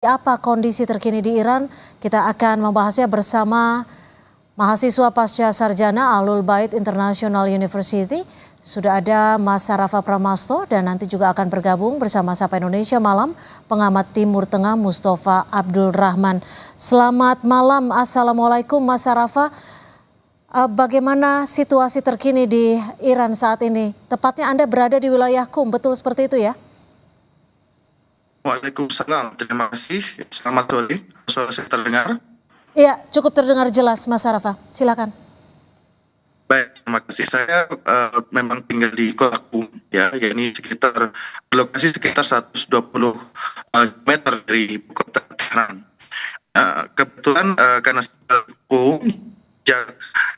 Apa kondisi terkini di Iran? Kita akan membahasnya bersama mahasiswa pasca sarjana Ahlul Bait International University. Sudah ada Mas Sarafa Pramasto dan nanti juga akan bergabung bersama Sapa Indonesia Malam pengamat Timur Tengah Mustafa Abdul Rahman. Selamat malam, Assalamualaikum Mas Sarafa. Bagaimana situasi terkini di Iran saat ini? Tepatnya Anda berada di wilayah Qum, betul seperti itu ya? Waalaikumsalam, terima kasih. Selamat sore, suara saya terdengar. Iya, cukup terdengar jelas Mas Sarafa. Silakan. Baik, terima kasih. Saya memang tinggal di kota Qum, ya, ini sekitar lokasi sekitar 120 meter dari ibu kota Tehran. Kebetulan karena Qum,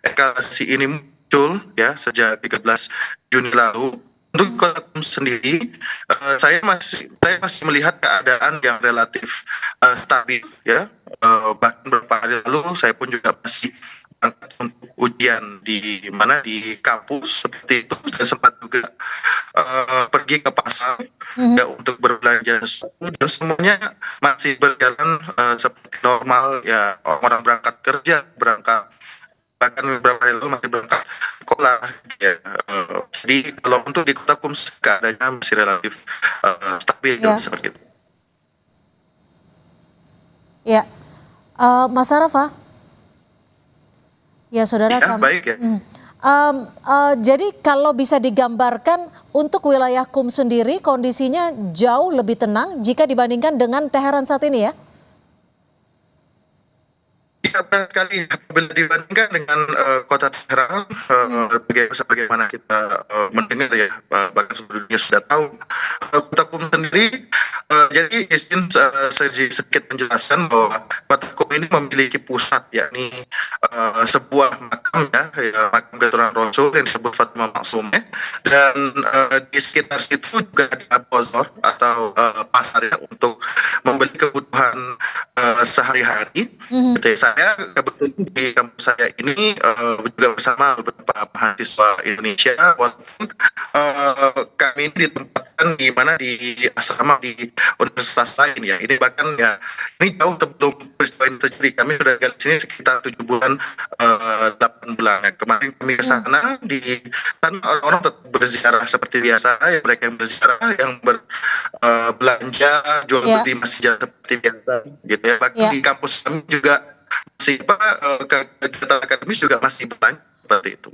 eskalasi ini muncul ya sejak 13 Juni lalu. Untuk kota Qum sendiri, saya masih melihat keadaan yang relatif stabil ya. Bahkan beberapa hari lalu saya pun juga masih berangkat untuk ujian di kampus seperti itu, dan sempat juga pergi ke pasar ya untuk berbelanja sesuatu, dan semuanya masih berjalan seperti normal ya, orang berangkat kerja, bahkan beberapa hari lalu masih berangkat sekolah ya. Jadi kalau untuk di kota Qum keadaannya masih relatif stabil Ya, seperti itu. ya. Mas Sarafa, ya saudara Ya, kami. baik ya. Jadi kalau bisa digambarkan untuk wilayah Qum sendiri kondisinya jauh lebih tenang jika dibandingkan dengan Teheran saat ini ya? Ya, benar sekali. Apabila dibandingkan dengan kota Tangerang, sebagaimana kita mendengar ya, bahkan seluruh dunia sudah tahu, kota Qum sendiri, jadi izin sedikit menjelaskan bahwa kota Qum ini memiliki pusat, yakni sebuah makam ya, makam keturunan Rasul yang disebut Fatimah Maksumah, dan di sekitar situ juga ada bazar atau pasar ya, untuk membeli kebutuhan sehari-hari. Gitu ya. Saya kebetulan di kampus saya ini juga bersama beberapa mahasiswa Indonesia, walaupun kami ini ditempatkan di asrama di universitas lain ya. Ini bahkan ya, ini jauh sebelum peristiwa ini terjadi. Kami sudah tinggal di sini sekitar 7 bulan, 8 bulan ya. Kemarin kami ke sana, di sana orang-orang tetap berziarah seperti biasa ya, mereka yang berziarah, yang belanja, jual Ya, beli masih jalan seperti biasa gitu ya. Bahkan ya. di kampus kami juga masih kegiatan akademis juga masih berlanjut seperti itu.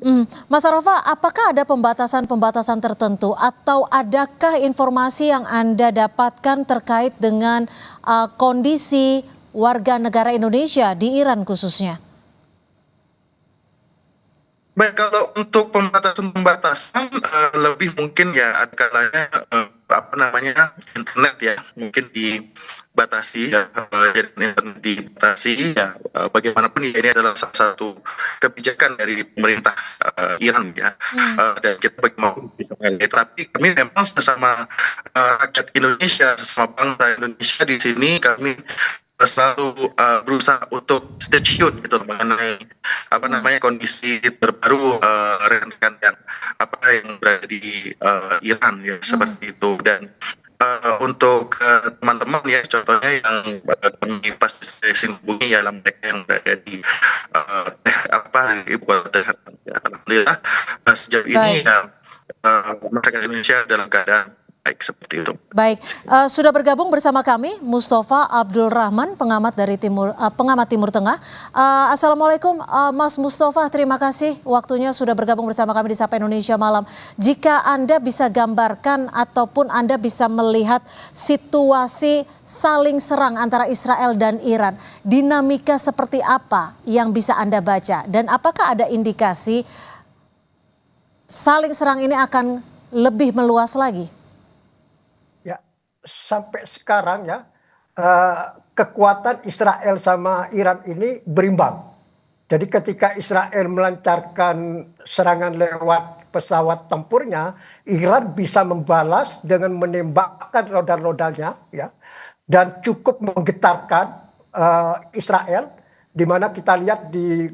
Mas Sarafa, apakah ada pembatasan-pembatasan tertentu atau adakah informasi yang Anda dapatkan terkait dengan kondisi warga negara Indonesia di Iran khususnya? Baik, kalau untuk pembatasan-pembatasan lebih mungkin ya ada kalanya internet ya mungkin dibatasi ya, jaringan internet dibatasi ya, bagaimanapun ya ini adalah salah satu kebijakan dari pemerintah Iran ya. Dan kita bagaimana bisa melihat, tapi kami memang sesama rakyat Indonesia, sesama bangsa Indonesia di sini, kami selalu berusaha untuk stay tune gitu mengenai kondisi terbaru rekan-rekan yang berada di Iran ya, seperti itu. Dan untuk teman-teman ya, contohnya yang kami pasti sering hubungi ya, mereka yang berada di ibu kota Teheran ya. Alhamdulillah sejauh ini Baik. ya, masyarakat Indonesia dalam keadaan baik seperti itu. Baik, sudah bergabung bersama kami Mustafa Abdul Rahman, pengamat pengamat Timur Tengah. Assalamualaikum, Mas Mustafa. Terima kasih waktunya sudah bergabung bersama kami di Sapa Indonesia Malam. Jika Anda bisa gambarkan ataupun Anda bisa melihat situasi saling serang antara Israel dan Iran, dinamika seperti apa yang bisa Anda baca? Dan apakah ada indikasi saling serang ini akan lebih meluas lagi? Ya, sampai sekarang ya, kekuatan Israel sama Iran ini berimbang. Jadi ketika Israel melancarkan serangan lewat pesawat tempurnya, Iran bisa membalas dengan menembakkan rudal-rudalnya ya, dan cukup menggetarkan Israel, di mana kita lihat di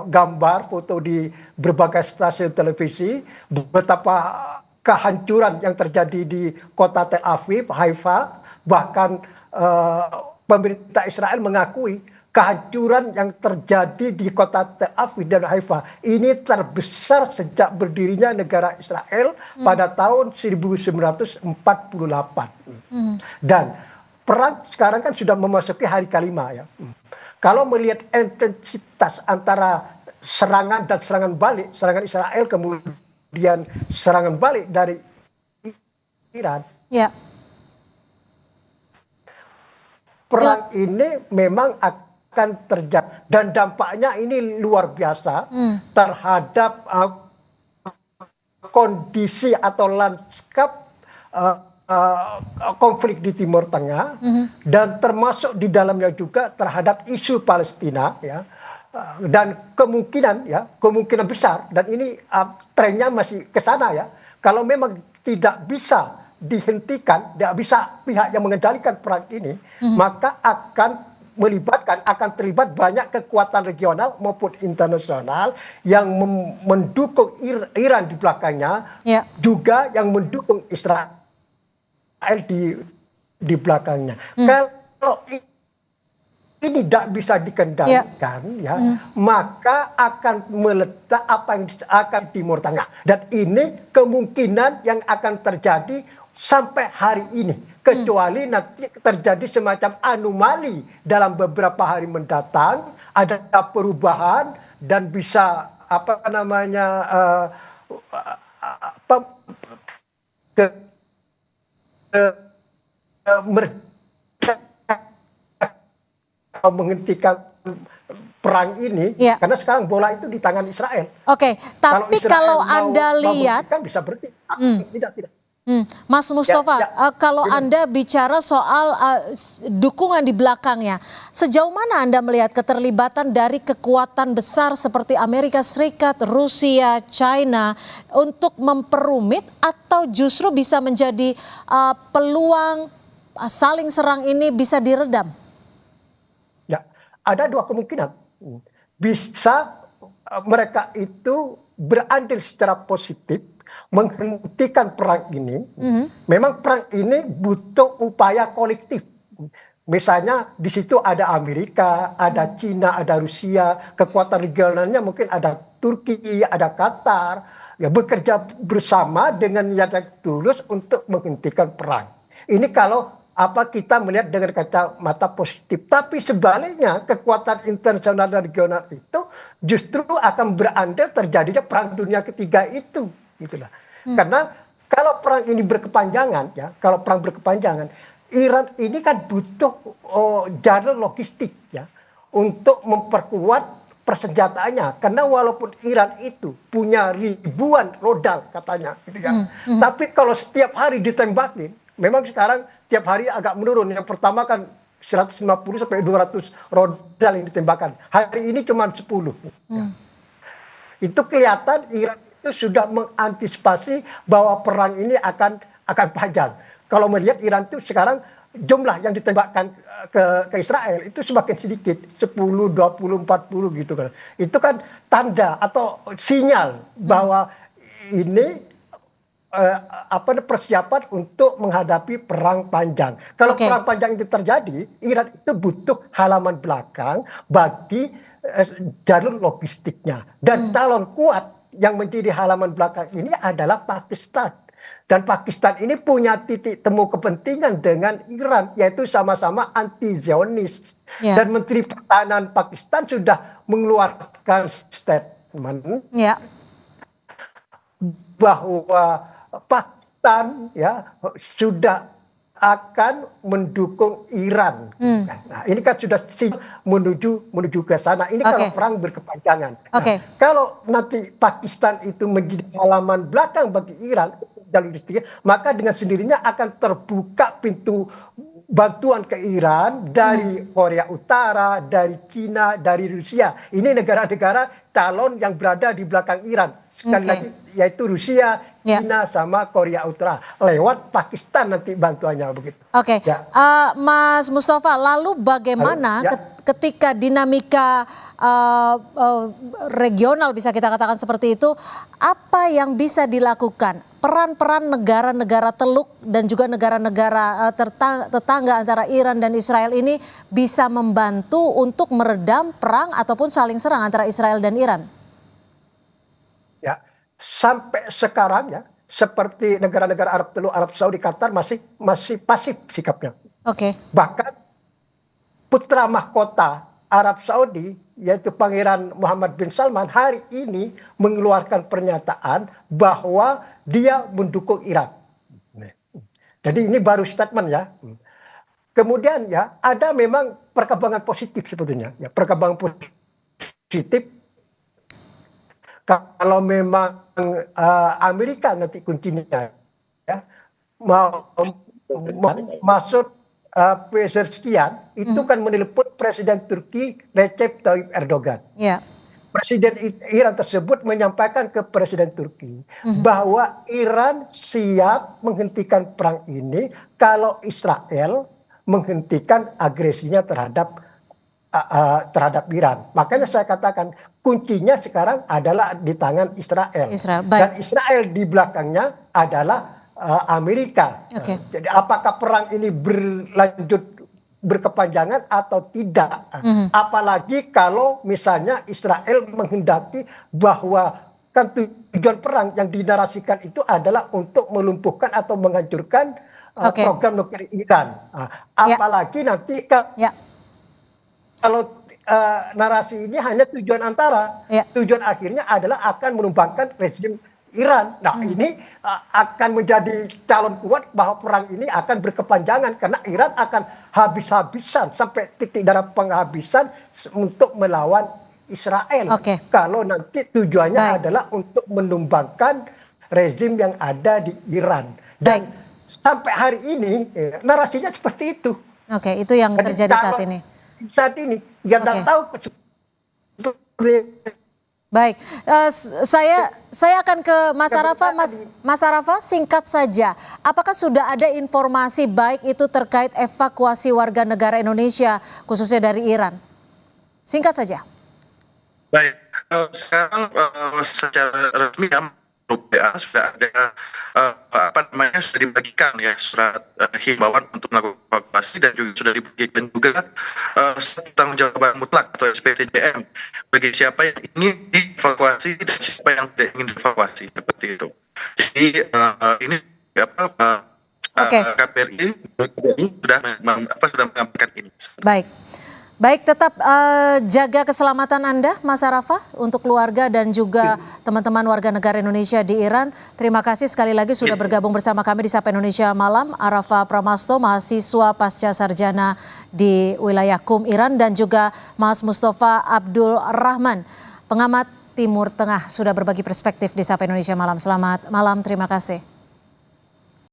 gambar foto di berbagai stasiun televisi betapa kehancuran yang terjadi di kota Tel Aviv, Haifa, bahkan pemerintah Israel mengakui kehancuran yang terjadi di kota Tel Aviv dan Haifa ini terbesar sejak berdirinya negara Israel pada tahun 1948. Dan perang sekarang kan sudah memasuki hari kelima ya. Kalau melihat intensitas antara serangan dan serangan balik, serangan Israel kemudian serangan balik dari Iran. Ya. Perang ini memang akan terjadi dan dampaknya ini luar biasa terhadap kondisi atau lanskap konflik di Timur Tengah dan termasuk di dalamnya juga terhadap isu Palestina ya. Dan kemungkinan besar dan ini trennya masih ke sana ya. Kalau memang tidak bisa dihentikan, tidak bisa pihak yang mengendalikan perang ini, maka akan terlibat banyak kekuatan regional maupun internasional yang mendukung Iran di belakangnya, juga yang mendukung Israel di belakangnya. Kalau ini tidak bisa dikendalikan, maka akan meledak apa yang akan Timur Tengah. Dan ini kemungkinan yang akan terjadi sampai hari ini, kecuali nanti terjadi semacam anomali dalam beberapa hari mendatang, ada perubahan dan bisa menghentikan perang ini, karena sekarang bola itu di tangan Israel. Oke, tapi kalau Anda lihat, kan bisa berhenti. Tidak. Mas Mustafa, kalau Anda bicara soal dukungan di belakangnya, sejauh mana Anda melihat keterlibatan dari kekuatan besar seperti Amerika Serikat, Rusia, China untuk memperumit atau justru bisa menjadi peluang saling serang ini bisa diredam? Ya, ada dua kemungkinan. Bisa mereka itu berandil secara positif menghentikan perang ini. Memang perang ini butuh upaya kolektif. Misalnya di situ ada Amerika, ada Cina, ada Rusia, kekuatan regionalnya mungkin ada Turki, ada Qatar, ya bekerja bersama dengan niat yang tulus untuk menghentikan perang. Ini kalau kita melihat dengan kacamata positif. Tapi sebaliknya kekuatan internasional dan regional itu justru akan berandal terjadinya perang dunia ketiga itu. Gitulah. Karena kalau perang ini berkepanjangan, Iran ini kan butuh jalur logistik ya untuk memperkuat persenjataannya. Karena walaupun Iran itu punya ribuan rodal katanya, gitu ya. Tapi kalau setiap hari ditembakin, memang sekarang tiap hari agak menurun. Yang pertama kan 150 sampai 200 rodal yang ditembakkan. Hari ini cuma 10. Itu kelihatan Iran itu sudah mengantisipasi bahwa perang ini akan panjang. Kalau melihat Iran itu sekarang jumlah yang ditembakkan ke Israel itu semakin sedikit, 10, 20, 40 gitu kan. Itu kan tanda atau sinyal bahwa ini persiapan untuk menghadapi perang panjang. Kalau perang panjang itu terjadi, Iran itu butuh halaman belakang bagi jalur logistiknya. Dan calon kuat yang menjadi halaman belakang ini adalah Pakistan. Dan Pakistan ini punya titik temu kepentingan dengan Iran, yaitu sama-sama anti-Zionis. Dan Menteri Pertahanan Pakistan sudah mengeluarkan statement bahwa Pakistan sudah akan mendukung Iran. Nah, ini kan sudah menuju ke sana. Ini kalau perang berkepanjangan. Nah, kalau nanti Pakistan itu menjadi halaman belakang bagi Iran, maka dengan sendirinya akan terbuka pintu bantuan ke Iran dari Korea Utara, dari Cina, dari Rusia. Ini negara-negara calon yang berada di belakang Iran. sekali lagi yaitu Rusia, China sama Korea Utara lewat Pakistan nanti bantuannya begitu. Oke, Mas Mustafa, lalu bagaimana ketika dinamika regional bisa kita katakan seperti itu, apa yang bisa dilakukan? Peran-peran negara-negara Teluk dan juga negara-negara tetangga antara Iran dan Israel ini bisa membantu untuk meredam perang ataupun saling serang antara Israel dan Iran? Ya, sampai sekarang ya, seperti negara-negara Arab Teluk, Arab Saudi, Qatar masih pasif sikapnya. Bahkan putra mahkota Arab Saudi yaitu Pangeran Muhammad bin Salman hari ini mengeluarkan pernyataan bahwa dia mendukung Iran. Jadi ini baru statement ya. Kemudian ya ada memang perkembangan positif sebetulnya. Ya, perkembangan positif kalau memang Amerika nanti kuncinya ya mau masuk Pezeshkian itu kan menelepon Presiden Turki Recep Tayyip Erdogan. Presiden Iran tersebut menyampaikan ke Presiden Turki bahwa Iran siap menghentikan perang ini kalau Israel menghentikan agresinya terhadap Iran. Makanya saya katakan kuncinya sekarang adalah di tangan Israel. Dan Israel di belakangnya adalah Amerika. Jadi apakah perang ini berlanjut berkepanjangan atau tidak? Apalagi kalau misalnya Israel menghendaki bahwa kan tujuan perang yang dinarasikan itu adalah untuk melumpuhkan atau menghancurkan program nuklir Iran. Apalagi nanti kalau narasi ini hanya tujuan antara, tujuan akhirnya adalah akan menumbangkan rezim Iran. Nah ini akan menjadi calon kuat bahwa perang ini akan berkepanjangan karena Iran akan habis-habisan sampai titik darah penghabisan untuk melawan Israel. Kalau nanti tujuannya adalah untuk menumbangkan rezim yang ada di Iran. Dan sampai hari ini narasinya seperti itu. Itu yang terjadi saat ini. Saat ini dia tidak tahu. Baik, saya akan ke Mas Arafa. Mas Arafa, singkat saja, apakah sudah ada informasi baik itu terkait evakuasi warga negara Indonesia khususnya dari Iran? Singkat saja. Baik, sekarang secara resmi ya sudah ada sudah dibagikan ya surat himbauan untuk melakukan evakuasi dan juga sudah dibagikan juga tanggung jawab mutlak atau SPTJM bagi siapa yang ingin dievakuasi dan siapa yang tidak ingin dievakuasi seperti itu. Jadi ini KPRI sudah mengabarkan ini. Baik, tetap jaga keselamatan Anda, Mas Arafa, untuk keluarga dan juga teman-teman warga negara Indonesia di Iran. Terima kasih sekali lagi sudah bergabung bersama kami di Sapa Indonesia Malam. Arafa Pramasto, mahasiswa pasca sarjana di wilayah KUM Iran, dan juga Mas Mustafa Abdul Rahman, pengamat Timur Tengah, sudah berbagi perspektif di Sapa Indonesia Malam. Selamat malam, terima kasih.